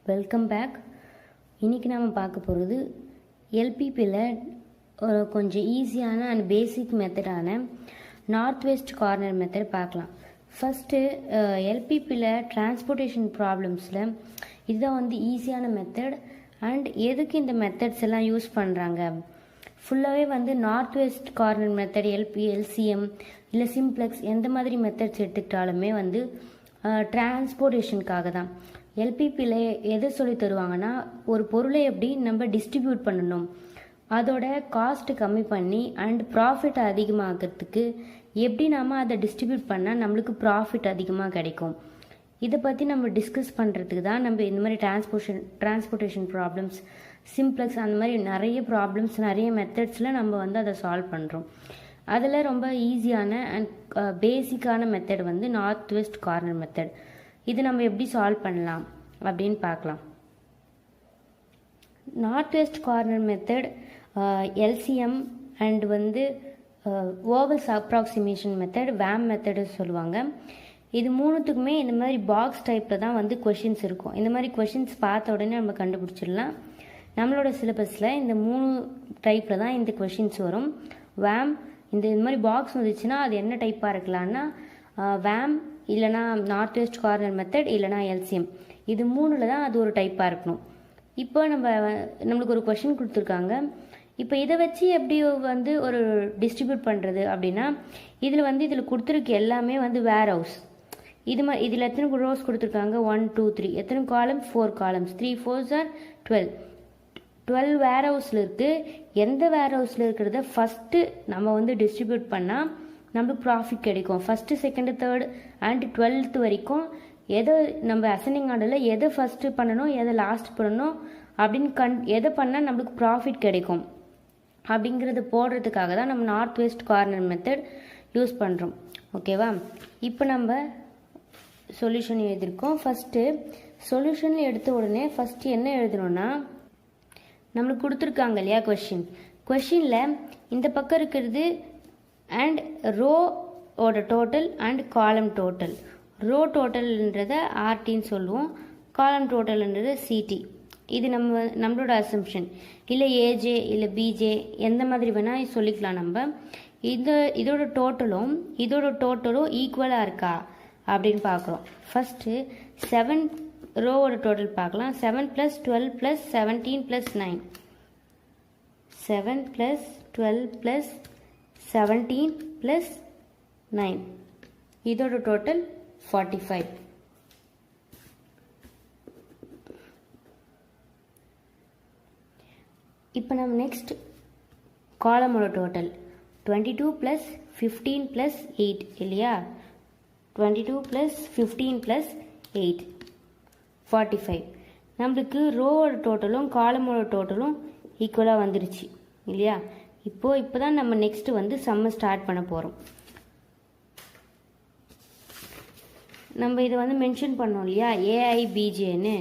Welcome back. இன்றைக்கி நாம் பார்க்க போகிறது எல்பிபியில் ஒரு கொஞ்சம் ஈஸியான அண்ட் பேசிக் மெத்தடான நார்த் வெஸ்ட் கார்னர் மெத்தட் பார்க்கலாம். ஃபஸ்ட்டு எல்பிபியில் டிரான்ஸ்போர்ட்டேஷன் ப்ராப்ளம்ஸில் இதுதான் ஈஸியான மெத்தட். அண்ட் எதுக்கு இந்த மெத்தட்ஸ் எல்லாம் யூஸ் பண்ணுறாங்க, ஃபுல்லாகவே north west corner method, LCM இல்லை சிம்ப்ளெக்ஸ் எந்த மாதிரி மெத்தட்ஸ் எடுத்துக்கிட்டாலுமே டிரான்ஸ்போர்ட்டேஷனுக்காக தான். எல்பிபியில் எதை சொல்லி தருவாங்கன்னா, ஒரு பொருளை எப்படி நம்ம டிஸ்ட்ரிபியூட் பண்ணணும், அதோட காஸ்ட்டு கம்மி பண்ணி அண்ட் ப்ராஃபிட் அதிகமாகிறதுக்கு எப்படி நாம் அதை டிஸ்ட்ரிபியூட் பண்ணால் நம்மளுக்கு ப்ராஃபிட் அதிகமாக கிடைக்கும், இதை பற்றி நம்ம டிஸ்கஸ் பண்ணுறதுக்கு தான் நம்ம இந்த மாதிரி டிரான்ஸ்போர்ட்டேஷன் ப்ராப்ளம்ஸ், சிம்ப்ளெக்ஸ் அந்த மாதிரி நிறைய ப்ராப்ளம்ஸ், நிறைய மெத்தட்ஸில் நம்ம அதை சால்வ் பண்ணுறோம். அதில் ரொம்ப ஈஸியான அண்ட் பேசிக்கான method north west corner method. இது நம்ம எப்படி சால்வ் பண்ணலாம் அப்படின்னு பார்க்கலாம். North west corner method, LCM and Vogel's approximation method, VAM method சொல்லுவாங்க. இது மூணுத்துக்குமே இந்த மாதிரி பாக்ஸ் டைப்பில் தான் கொஷின்ஸ் இருக்கும். இந்த மாதிரி கொஷின்ஸ் பார்த்த உடனே நம்ம கண்டுபிடிச்சிடலாம். நம்மளோட சிலபஸில் இந்த 3 டைப்பில் தான் இந்த கொஷின்ஸ் வரும். வேம், இந்த மாதிரி பாக்ஸ் வந்துச்சுன்னா அது என்ன டைப்பாக இருக்கலாம்னா வேம், இல்லைனா நார்த் வெஸ்ட் கார்னர் மெத்தட், இல்லைனா எல்சிஎம். இது 3ல் தான் அது ஒரு டைப்பாக இருக்கணும். இப்போ நம்மளுக்கு ஒரு கொஷின் கொடுத்துருக்காங்க. இப்போ இதை வச்சு எப்படி ஒரு டிஸ்ட்ரிபியூட் பண்ணுறது அப்படின்னா, இதில் கொடுத்துருக்கு எல்லாமே வேர் ஹவுஸ். இதில் எத்தனை ரோஸ் கொடுத்துருக்காங்க, 1 2 3, எத்தனை காலம்ஸ், 4 காலம்ஸ், 3 4s are 12 வேர் ஹவுஸில் இருக்குது. எந்த வேர் ஹவுஸில் இருக்கிறத ஃபஸ்ட்டு நம்ம டிஸ்ட்ரிபியூட் பண்ணால் நம்மளுக்கு ப்ராஃபிட் கிடைக்கும். First, second, third and 12th வரைக்கும் எதை நம்ம அசெண்டிங் ஆர்டரில் எதை ஃபஸ்ட்டு பண்ணணும், எதை லாஸ்ட் பண்ணணும் அப்படின்னு எதை பண்ணால் நம்மளுக்கு ப்ராஃபிட் கிடைக்கும் அப்படிங்கிறது போடுறதுக்காக தான் நம்ம north west corner method use பண்ணுறோம். ஓகேவா? இப்போ நம்ம சொல்யூஷன் எழுதியிருக்கோம். ஃபஸ்ட்டு சொல்யூஷன் எடுத்த உடனே ஃபஸ்ட்டு என்ன எழுதணும்னா, நம்மளுக்கு கொடுத்துருக்காங்க இல்லையா கொஷினில் இந்த பக்கம் இருக்கிறது அண்ட் ரோவோட total and column total. Row டோட்டல்ன்றதை ஆர்டின்னு சொல்லுவோம், காலம் டோட்டல்ன்றது சிடி. இது நம்மளோட அசம்ஷன். இல்லை ஏஜே இல்லை பிஜே எந்த மாதிரி வேணால் சொல்லிக்கலாம். நம்ம இதோட டோட்டலும் ஈக்குவலாக இருக்கா அப்படின்னு பார்க்குறோம். ஃபஸ்ட்டு 7 ரோவோட டோட்டல் பார்க்கலாம். 7 + 12 + 17 + 9, 7 + 12 + 17 + 9, இதோட டோட்டல் 45. இப்போ நம்ம நெக்ஸ்ட் காலமோட டோட்டல் 22 + 15 + 8 இல்லையா, 22 + 15 + 8 45. நம்மளுக்கு ரோவோட டோட்டலும் காலமோட டோட்டலும் ஈக்குவலாக வந்துருச்சு இல்லையா. இப்போ தான் நம்ம நெக்ஸ்ட்டு சம்ம ஸ்டார்ட் பண்ண போகிறோம். நம்ம இதை மென்ஷன் பண்ணோம் இல்லையா, ஏஐ பிஜேன்னு.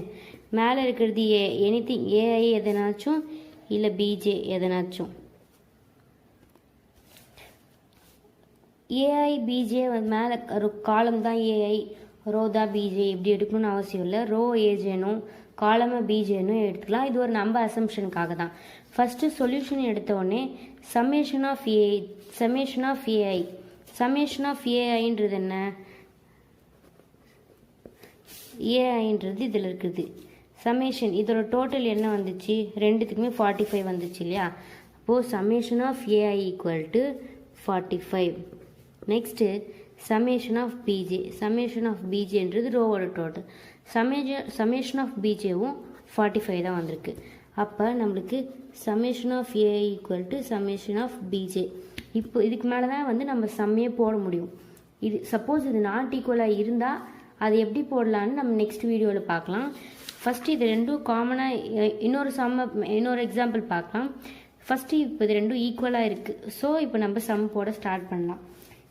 மேலே இருக்கிறது எனிதிங் ஏஐ எதனாச்சும் இல்லை பிஜே எதனாச்சும். ஏஐ பிஜே மேலே காலம் தான் ஏஐ, ரோ தான் பிஜே, இப்படி எடுக்கணும்னு அவசியம் இல்லை. ரோ ஏஜேனும் காலமை பிஜேனும் எடுத்துக்கலாம். இது ஒரு நம்ம அசம்ஷனுக்காக தான். ஃபஸ்ட்டு சொல்யூஷன் எடுத்த உடனே சம்மேஷன் ஆஃப் ஏஐன்றது என்ன, ஏஐன்றது இதில் இருக்குது. சம்மேஷன் இதோட டோட்டல் என்ன வந்துச்சு, ரெண்டுத்துக்குமே 45 வந்துச்சு இல்லையா. அப்போது summation of a i = 45. Next summation of பிஜேன்றது ரோவோட டோட்டல். சம்மேஷன் ஆஃப் பிஜேவும் 45 தான் வந்திருக்கு. அப்போ நம்மளுக்கு summation of a i = summation of b j. இப்போ இதுக்கு மேலே தான் நம்ம சம்மையே போட முடியும். இது சப்போஸ் இது நாட் ஈக்குவலாக இருந்தால் அது எப்படி போடலான்னு நம்ம நெக்ஸ்ட் வீடியோவில் பார்க்கலாம். ஃபஸ்ட்டு இது ரெண்டும் காமனாக இன்னொரு எக்ஸாம்பிள் பார்க்கலாம். ஃபஸ்ட்டு இப்போ இது ரெண்டும் ஈக்குவலாக இருக்குது. ஸோ இப்போ நம்ம சம் போட ஸ்டார்ட் பண்ணலாம்.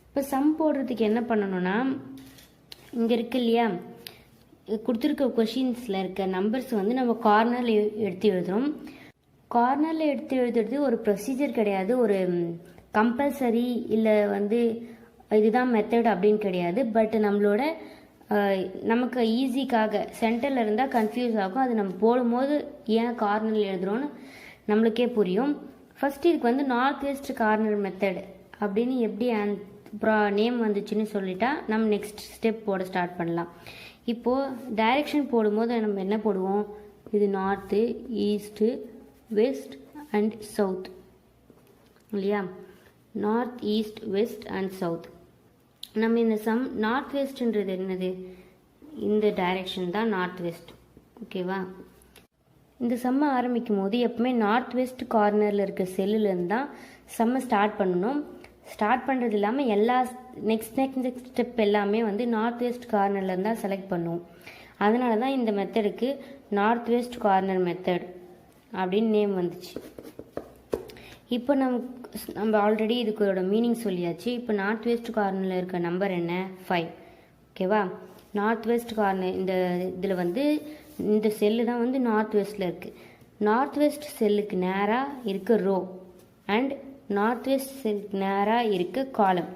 இப்போ சம் போடுறதுக்கு என்ன பண்ணணும்னா, இங்கே இருக்கு இல்லையா, கொடுத்துருக்க கொஷின்ஸில் இருக்க நம்பர்ஸ் நம்ம கார்னரில் எடுத்து எழுதுகிறோம். கார்னரில் எடுத்து எழுதுறது ஒரு ப்ரொசீஜர் கிடையாது, ஒரு கம்பல்சரி இல்லை இதுதான் மெத்தட் அப்படின்னு கிடையாது. பட் நம்மளோட நமக்கு ஈஸிக்காக சென்டரில் இருந்தால் கன்ஃபியூஸ் ஆகும். அது நம்ம போடும்போது ஏன் கார்னரில் எழுதுகிறோன்னு நம்மளுக்கே புரியும். ஃபஸ்ட்டு இதுக்கு வந்து நார்த் வெஸ்ட் கார்னர் மெத்தட் அப்படின்னு எப்படி நேம் வந்துச்சுன்னு சொல்லிட்டா நம்ம நெக்ஸ்ட் ஸ்டெப் போட ஸ்டார்ட் பண்ணலாம். இப்போது டைரெக்ஷன் போடும்போது நம்ம என்ன போடுவோம், இது north, east, west and south இல்லையா, north, east, west and south. நம்ம இந்த நார்த் வெஸ்ட்ன்றது என்னது, இந்த டைரெக்ஷன் தான் நார்த் வெஸ்ட். ஓகேவா, இந்த சம்மை ஆரம்பிக்கும் போது எப்பவுமே நார்த் வெஸ்ட் கார்னரில் இருக்க செல்லுலேருந்து தான் சம்மை ஸ்டார்ட் பண்ணணும். ஸ்டார்ட் பண்ணுறது இல்லாமல் எல்லா நெக்ஸ்ட் ஸ்டெப் எல்லாமே வந்து நார்த் வெஸ்ட் கார்னர்லேருந்து தான் செலக்ட் பண்ணுவோம். அதனால தான் இந்த மெத்தடுக்கு நார்த் வெஸ்ட் கார்னர் மெத்தட் அப்படின்னு நேம் வந்துச்சு. இப்போ நம்ம ஆல்ரெடி இதுக்கோட மீனிங் சொல்லியாச்சு. இப்போ நார்த் வெஸ்ட் கார்னரில் இருக்க நம்பர் என்ன, 5. ஓகேவா, நார்த் வெஸ்ட் கார்னர் இந்த இதில் வந்து இந்த செல்லு தான் வந்து நார்த் வெஸ்ட்டில் இருக்குது. நார்த் வெஸ்ட் செல்லுக்கு நேராக இருக்க ரோ அண்ட் நார்த் வெஸ்ட் செல்லுக்கு நேராக இருக்க காலம்,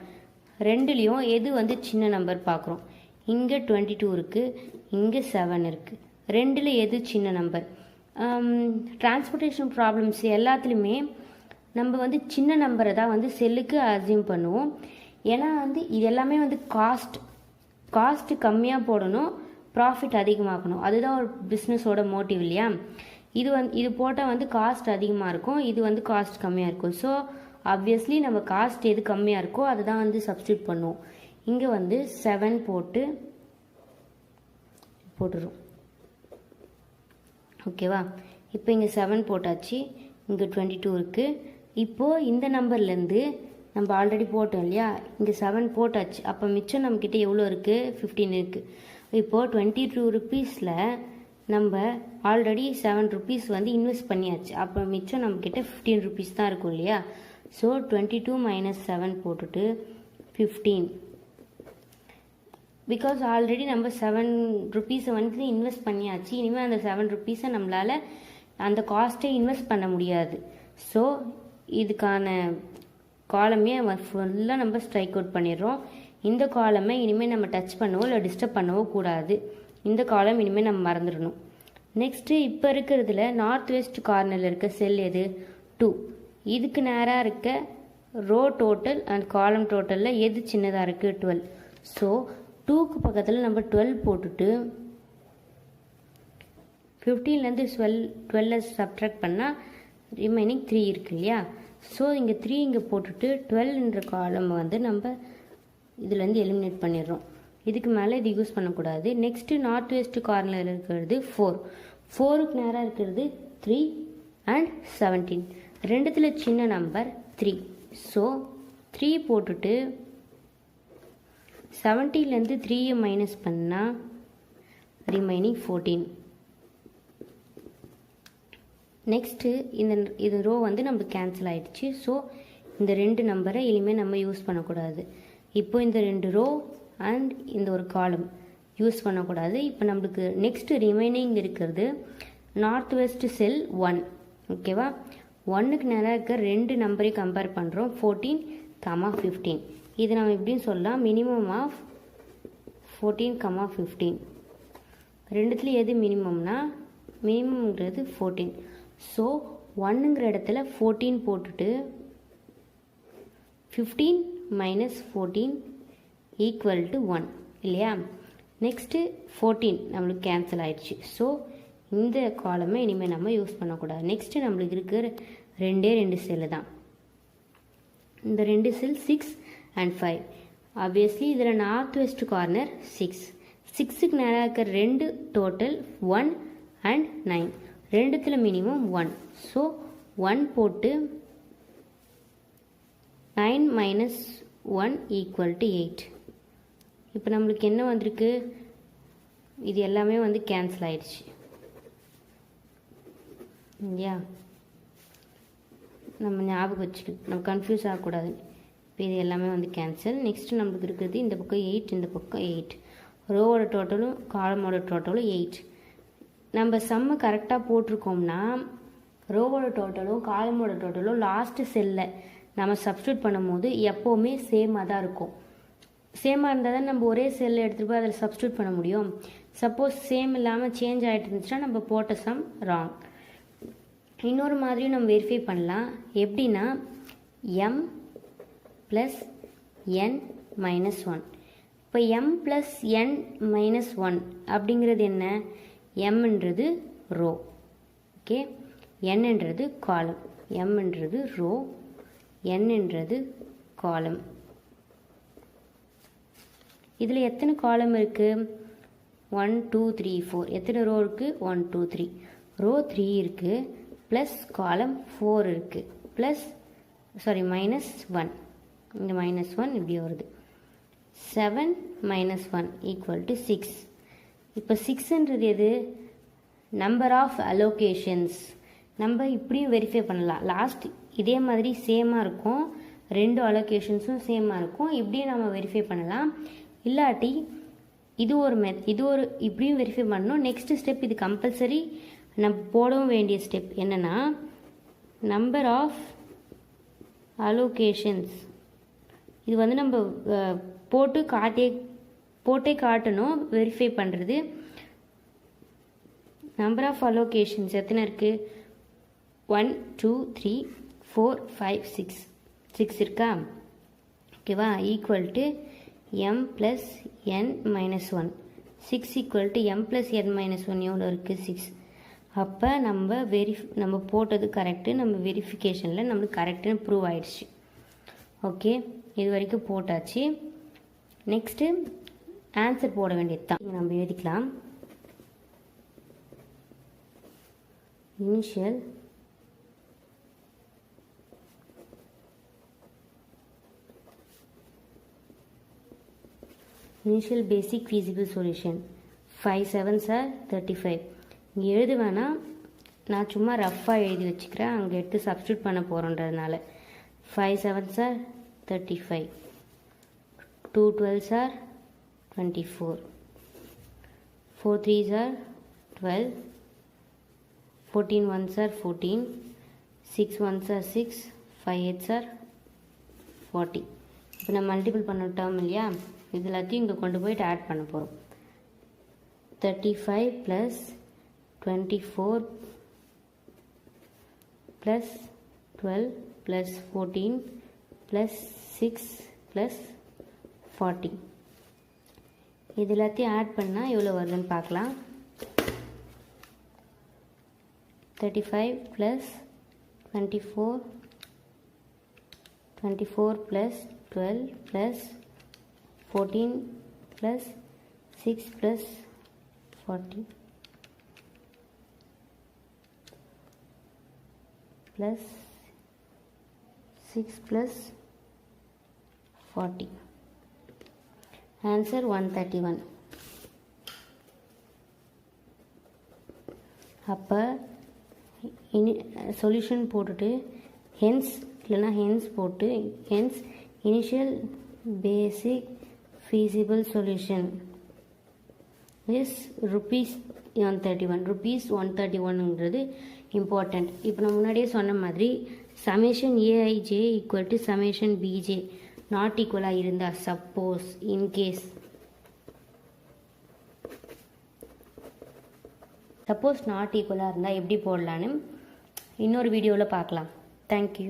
ரெண்டுலேயும் எது வந்து சின்ன நம்பர் பார்க்குறோம். இங்கே 22 இருக்குது, இங்கே 7 இருக்குது. ரெண்டில் எது சின்ன நம்பர். டிரான்ஸ்போர்ட்டேஷன் ப்ராப்ளம்ஸ் எல்லாத்துலேயுமே நம்ம வந்து சின்ன நம்பரை தான் வந்து செல்லுக்கு அசியூம் பண்ணுவோம். ஏன்னா வந்து இது எல்லாமே வந்து காஸ்ட் கம்மியாக போடணும், ப்ராஃபிட் அதிகமாக்கணும். அதுதான் ஒரு பிஸ்னஸோட மோட்டிவ் இல்லையா. இது போட்டால் வந்து காஸ்ட் அதிகமாக இருக்கும், இது வந்து காஸ்ட் கம்மியாக இருக்கும். ஸோ ஆப்வியஸ்லி நம்ம காஸ்ட் எது கம்மியாக இருக்கோ அதுதான் வந்து சப்ஸ்டியூட் பண்ணுவோம். இங்கே வந்து 7 போட்டுரும். ஓகேவா, இப்போ இங்கே 7 போட்டாச்சு, இங்கே 22 இருக்குது. இப்போது இந்த நம்பர்லேருந்து நம்ம ஆல்ரெடி போட்டோம் இல்லையா, இங்கே 7 போட்டாச்சு. அப்போ மிச்சம் நம்மக்கிட்ட எவ்வளோ இருக்குது, 15 இருக்குது. இப்போது 22 ருப்பீஸில் நம்ம ஆல்ரெடி 7 ருப்பீஸ் வந்து இன்வெஸ்ட் பண்ணியாச்சு. அப்போ மிச்சம் நம்மக்கிட்ட 15 ருப்பீஸ் தான் இருக்கும் இல்லையா. ஸோ 22 - 7 போட்டுட்டு 15. பிகாஸ் ஆல்ரெடி நம்ம 7 ருப்பீஸை வந்து இன்வெஸ்ட் பண்ணியாச்சு. இனிமேல் அந்த 7 ருப்பீஸை நம்மளால் அந்த காஸ்ட்டை இன்வெஸ்ட் பண்ண முடியாது. ஸோ இதுக்கான காலமே ஃபுல்லாக நம்ம ஸ்ட்ரைக் அவுட் பண்ணிடுறோம். இந்த காலமை இனிமேல் நம்ம டச் பண்ணவோ இல்லை டிஸ்டர்ப் பண்ணவோ கூடாது. இந்த காலம் இனிமேல் நம்ம மறந்துடணும். நெக்ஸ்ட்டு இப்போ இருக்கிறதுல நார்த் வெஸ்ட் கார்னரில் இருக்க செல் எது, 2. இதுக்கு நேராக இருக்க ரோ டோட்டல் அண்ட் காலம் டோட்டலில் எது சின்னதாக இருக்குது, 12. ஸோ 2க்கு பக்கத்தில் நம்ம 12 போட்டுட்டு 15லேருந்து 12 சப்ட்ராக்ட் பண்ணால் ரிமைனிங் 3 இருக்கு இல்லையா. ஸோ இங்கே 3 இங்கே போட்டுட்டு 12ன்ற காலம் வந்து நம்ம இதுலேருந்து எலிமினேட் பண்ணிடுறோம். இதுக்கு மேலே இது யூஸ் பண்ணக்கூடாது. நெக்ஸ்ட்டு நார்த் வெஸ்ட் கார்னரில் இருக்கிறது 4. 4க்கு நேராக இருக்கிறது 3 அண்ட் 17. ரெண்டுத்தில் சின்ன நம்பர் 3. ஸோ 3 போட்டுட்டு 70லேருந்து 3யை மைனஸ் பண்ணால் ரிமைனிங் 14. நெக்ஸ்ட்டு இது ரோ வந்து நம்மளுக்கு கேன்சல் ஆகிடுச்சு. ஸோ இந்த 2 நம்பரை இனிமேல் நம்ம யூஸ் பண்ணக்கூடாது. இப்போ இந்த 2 ரோ அண்ட் இந்த ஒரு காலம் யூஸ் பண்ணக்கூடாது. இப்போ நம்மளுக்கு நெக்ஸ்ட்டு ரிமைனிங் இருக்கிறது நார்த் வெஸ்ட் செல் 1. ஓகேவா, 1க்கு நேராக இருக்க 2 நம்பரையும் கம்பேர் பண்ணுறோம், 14, 15. இது நம்ம எப்படின்னு சொல்லலாம், மினிமம் ஆஃப் 14, 15. ரெண்டுத்துலேயும் எது மினிமம்னா மினிமம்ங்கிறது 14. ஸோ 1ங்கிற இடத்துல 14 போட்டுட்டு 15 - 14 = 1 இல்லையா. நெக்ஸ்ட்டு 14 நம்மளுக்கு கேன்சல் ஆயிடுச்சு. ஸோ இந்த காலமை இனிமேல் நம்ம யூஸ் பண்ணக்கூடாது. நெக்ஸ்ட்டு நம்மளுக்கு இருக்கிற 2 செல்லு தான். இந்த 2 செல் 6 and 5. ஆப்வியஸ்லி இதில் நார்த் வெஸ்ட் கார்னர் 6. 6க்கு நேராக இருக்கிற 2 டோட்டல் 1 and 9. ரெண்டுத்தில் மினிமம் 1. ஸோ 1 போட்டு 9 - 1 = 8. இப்போ நம்மளுக்கு என்ன வந்திருக்கு, இது எல்லாமே வந்து கேன்சல் ஆயிடுச்சு இல்லையா. நம்ம ஞாபகம் வச்சுக்கணும், நம்ம கன்ஃபியூஸ் ஆகக்கூடாது. இப்போ இது எல்லாமே வந்து கேன்சல். நெக்ஸ்ட்டு நம்மளுக்கு இருக்கிறது இந்த பக்கம் 8, இந்த பக்கம் 8. ரோவோட டோட்டலும் காலமோட டோட்டலும் 8. நம்ம சம்மு கரெக்டாக போட்டிருக்கோம்னா ரோவோட டோட்டலும் காலமோட டோட்டலும் லாஸ்ட்டு செல்லில் நம்ம சப்ஸ்டியூட் பண்ணும் போது எப்போவுமே சேமாக தான் இருக்கும். சேமாக இருந்தால் தான் நம்ம ஒரே செல் எடுத்துகிட்டு போய் அதில் சப்ஸ்டியூட் பண்ண முடியும். சப்போஸ் சேம் இல்லாமல் சேஞ்ச் ஆகிட்டு இருந்துச்சுன்னா நம்ம போட்ட சம் ராங். இன்னொரு மாதிரியும் நம்ம வெரிஃபை பண்ணலாம். எப்படின்னா m + n - 1. இப்போ m + n - 1 அப்படிங்கிறது என்ன? mன்றது ரோ, ஓகே, nன்றது காலம். mன்றது ரோ, nன்றது காலம். இதில் எத்தனை காலம் இருக்குது? 1 2 3 4. எத்தனை ரோ இருக்குது? 1 2 3. ரோ 3 இருக்குது, ப்ளஸ் காலம் 4 இருக்குது, ப்ளஸ் -1. இந்த -1 இப்படி வருது. 7 - 1 = 6. இப்போ 6ன்றது எது? Number of allocations. நம்ம இப்படியும் வெரிஃபை பண்ணலாம். லாஸ்ட் இதே மாதிரி சேமாக இருக்கும், 2 அலோகேஷன்ஸும் சேமாக இருக்கும். இப்படியும் நம்ம வெரிஃபை பண்ணலாம். இல்லாட்டி இது ஒரு இப்படியும் வெரிஃபை பண்ணணும். நெக்ஸ்ட் ஸ்டெப், இது கம்பல்சரி நம்ம போடவும் வேண்டிய ஸ்டெப் என்னென்னா, நம்பர் ஆஃப் அலோகேஷன்ஸ். இது வந்து நம்ம போட்டே காட்டணும் வெரிஃபை பண்ணுறது. நம்பர் ஆஃப் அலோகேஷன்ஸ் எத்தனை இருக்குது? 1 2 3 4 5 6. 6 இருக்கா? ஓகேவா? Equal to m + n - 1. 6 = m + n - 1 எவ்வளோ இருக்குது? 6. அப்போ நம்ம போட்டது கரெக்டு. நம்ம வெரிஃபிகேஷனில் நம்மளுக்கு கரெக்டுன்னு ப்ரூவ் ஆயிடுச்சு. ஓகே, இது வரைக்கும் போட்டாச்சு. நெக்ஸ்ட்டு ஆன்சர் போட வேண்டியது தான். நம்ம எழுதிக்கலாம். Initial basic feasible solution 5 7s are 35. இங்கே எழுத வேணாம், நான் சும்மா ரஃப்பாக எழுதி வச்சுக்கிறேன், அங்கே எடுத்து சப்ஸ்டியூட் பண்ண போகிறோன்றதுனால. 5 7s are 35, 2 12s are 24, 4 3s are 12, 14 1s are 14, 6 1s are 6, 5 8s are 40. இப்போ நம்ம மல்டிபிள் பண்ண டேர்ம் இல்லையா, இது எல்லாத்தையும் இங்கே கொண்டு போயிட்டு ஆட் பண்ண போகிறோம். 35 + 24 + 12 + 14 + 6 + 40. இது எல்லாத்தையும் ஆட் பண்ணால் எவ்வளோ வருதுன்னு பார்க்கலாம். 35 + 24 + 12 + 14 + 6 + 40 + 6 + 40. ஆன்சர் 131. அப்போ சொல்யூஷன் போட்டுட்டு ஹென்ஸ் இல்லைனா ஹென்ஸ் போட்டு hence initial basic feasible solution is ₹131ங்கிறது இம்பார்ட்டண்ட். இப்போ நான் முன்னாடியே சொன்ன மாதிரி ∑aij = ∑bj நாட் ஈக்குவலாக இருந்தால், சப்போஸ் இன்கேஸ் நாட் ஈக்குவலாக இருந்தால் எப்படி போடலான்னு இன்னொரு வீடியோவில் பார்க்கலாம். தேங்க்யூ.